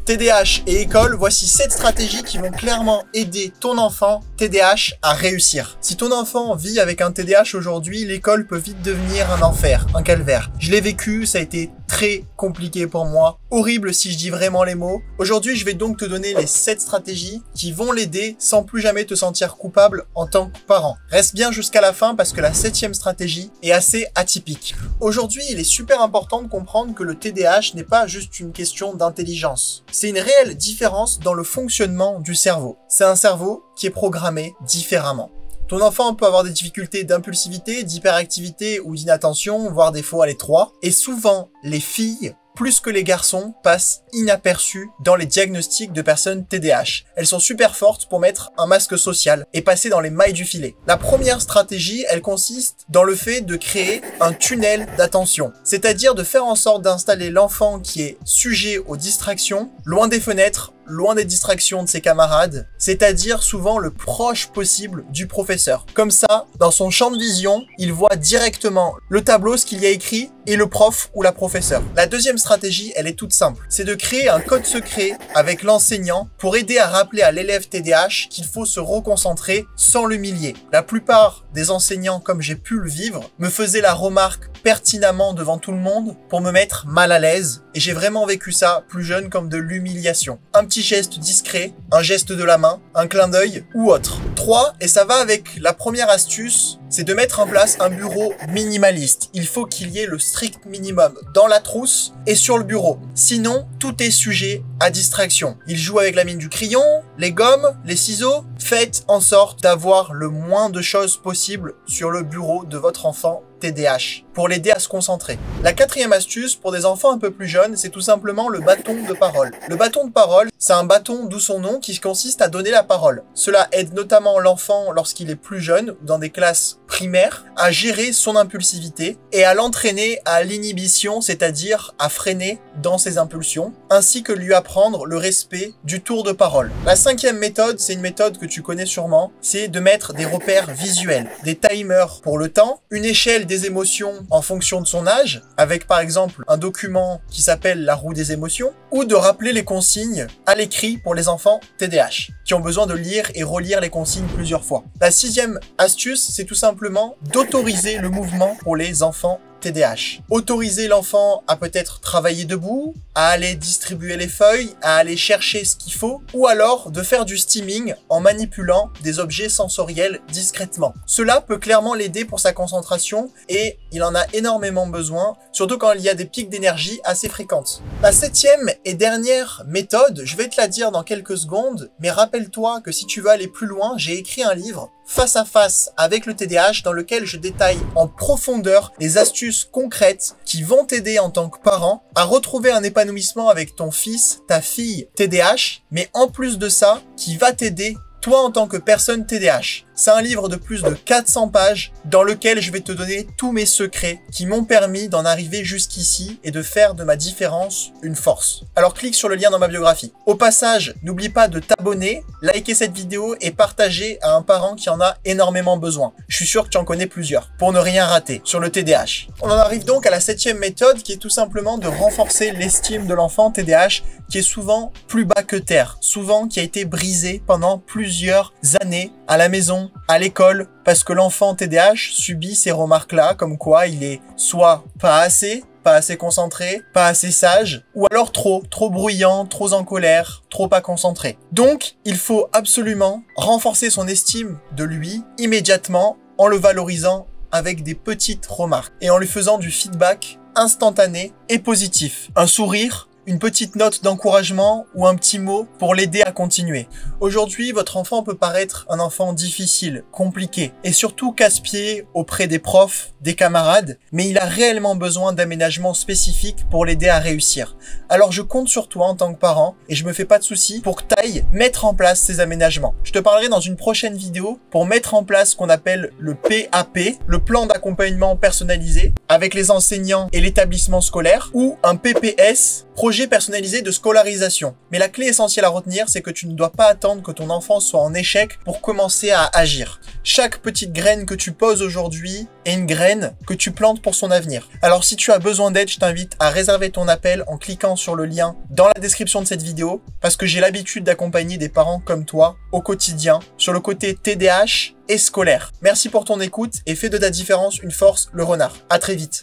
TDAH et école, voici 7 stratégies qui vont clairement aider ton enfant TDAH à réussir. Si ton enfant vit avec un TDAH aujourd'hui, l'école peut vite devenir un enfer, un calvaire. Je l'ai vécu, ça a été très compliqué pour moi, horrible si je dis vraiment les mots. Aujourd'hui, je vais donc te donner les 7 stratégies qui vont l'aider sans plus jamais te sentir coupable en tant que parent. Reste bien jusqu'à la fin parce que la 7e stratégie est assez atypique. Aujourd'hui, il est super important de comprendre que le TDAH n'est pas juste une question d'intelligence. C'est une réelle différence dans le fonctionnement du cerveau. C'est un cerveau qui est programmé différemment. Ton enfant peut avoir des difficultés d'impulsivité, d'hyperactivité ou d'inattention, voire des fois les trois. Et souvent, les filles, plus que les garçons, passent inaperçues dans les diagnostics de personnes TDAH. Elles sont super fortes pour mettre un masque social et passer dans les mailles du filet. La première stratégie, elle consiste dans le fait de créer un tunnel d'attention. C'est-à-dire de faire en sorte d'installer l'enfant qui est sujet aux distractions, loin des fenêtres, loin des distractions de ses camarades, c'est-à-dire souvent le proche possible du professeur. Comme ça, dans son champ de vision, il voit directement le tableau, ce qu'il y a écrit, et le prof ou la professeure. La deuxième stratégie, elle est toute simple. C'est de créer un code secret avec l'enseignant pour aider à rappeler à l'élève TDAH qu'il faut se reconcentrer sans l'humilier. La plupart des enseignants, comme j'ai pu le vivre, me faisaient la remarque pertinemment devant tout le monde pour me mettre mal à l'aise. Et j'ai vraiment vécu ça plus jeune comme de l'humiliation. Un petit geste discret, un geste de la main, un clin d'œil ou autre. 3, et ça va avec la première astuce, c'est de mettre en place un bureau minimaliste. Il faut qu'il y ait le strict minimum dans la trousse et sur le bureau. Sinon, tout est sujet à distraction. Il joue avec la mine du crayon, les gommes, les ciseaux. Faites en sorte d'avoir le moins de choses possible sur le bureau de votre enfant TDAH pour l'aider à se concentrer. La 4e astuce pour des enfants un peu plus jeunes, c'est tout simplement le bâton de parole. Le bâton de parole, c'est un bâton, d'où son nom, qui consiste à donner la parole. Cela aide notamment l'enfant lorsqu'il est plus jeune, dans des classes primaires, à gérer son impulsivité et à l'entraîner à l'inhibition, c'est-à-dire à freiner dans ses impulsions, ainsi que lui apprendre le respect du tour de parole. La 5e méthode, c'est une méthode que tu connais sûrement, c'est de mettre des repères visuels, des timers pour le temps, une échelle des émotions en fonction de son âge, avec par exemple un document qui s'appelle la roue des émotions, ou de rappeler les consignes à l'écrit pour les enfants TDAH, qui ont besoin de lire et relire les consignes plusieurs fois. La 6e astuce, c'est tout simplement d'autoriser le mouvement pour les enfants TDAH. Autoriser l'enfant à peut-être travailler debout, à aller distribuer les feuilles, à aller chercher ce qu'il faut, ou alors de faire du steaming en manipulant des objets sensoriels discrètement. Cela peut clairement l'aider pour sa concentration et il en a énormément besoin, surtout quand il y a des pics d'énergie assez fréquentes. La 7e et dernière méthode, je vais te la dire dans quelques secondes, mais rappelle-toi que si tu veux aller plus loin, j'ai écrit un livre face à face avec le TDAH dans lequel je détaille en profondeur les astuces concrètes qui vont t'aider en tant que parent à retrouver un épanouissement avec ton fils, ta fille TDAH, mais en plus de ça, qui va t'aider toi en tant que personne TDAH. C'est un livre de plus de 400 pages dans lequel je vais te donner tous mes secrets qui m'ont permis d'en arriver jusqu'ici et de faire de ma différence une force. Alors clique sur le lien dans ma biographie. Au passage, n'oublie pas de t'abonner, liker cette vidéo et partager à un parent qui en a énormément besoin. Je suis sûr que tu en connais plusieurs pour ne rien rater sur le TDAH. On en arrive donc à la 7e méthode qui est tout simplement de renforcer l'estime de l'enfant TDAH qui est souvent plus bas que terre, souvent qui a été brisé pendant plusieurs années à la maison, à l'école, parce que l'enfant TDAH subit ces remarques-là, comme quoi il est soit pas assez concentré, pas assez sage, ou alors trop bruyant, trop en colère, trop pas concentré. Donc, il faut absolument renforcer son estime de lui immédiatement en le valorisant avec des petites remarques et en lui faisant du feedback instantané et positif. Un sourire, une petite note d'encouragement ou un petit mot pour l'aider à continuer. Aujourd'hui, votre enfant peut paraître un enfant difficile, compliqué et surtout casse-pied auprès des profs, des camarades, mais il a réellement besoin d'aménagements spécifiques pour l'aider à réussir. Alors je compte sur toi en tant que parent et je me fais pas de soucis pour que tu ailles mettre en place ces aménagements. Je te parlerai dans une prochaine vidéo pour mettre en place ce qu'on appelle le PAP, le plan d'accompagnement personnalisé avec les enseignants et l'établissement scolaire, ou un PPS, projet personnalisé de scolarisation. Mais la clé essentielle à retenir, c'est que tu ne dois pas attendre que ton enfant soit en échec pour commencer à agir. Chaque petite graine que tu poses aujourd'hui est une graine que tu plantes pour son avenir. Alors si tu as besoin d'aide, je t'invite à réserver ton appel en cliquant sur le lien dans la description de cette vidéo parce que j'ai l'habitude d'accompagner des parents comme toi au quotidien sur le côté TDAH et scolaire. Merci pour ton écoute et fais de ta différence une force, le renard. À très vite.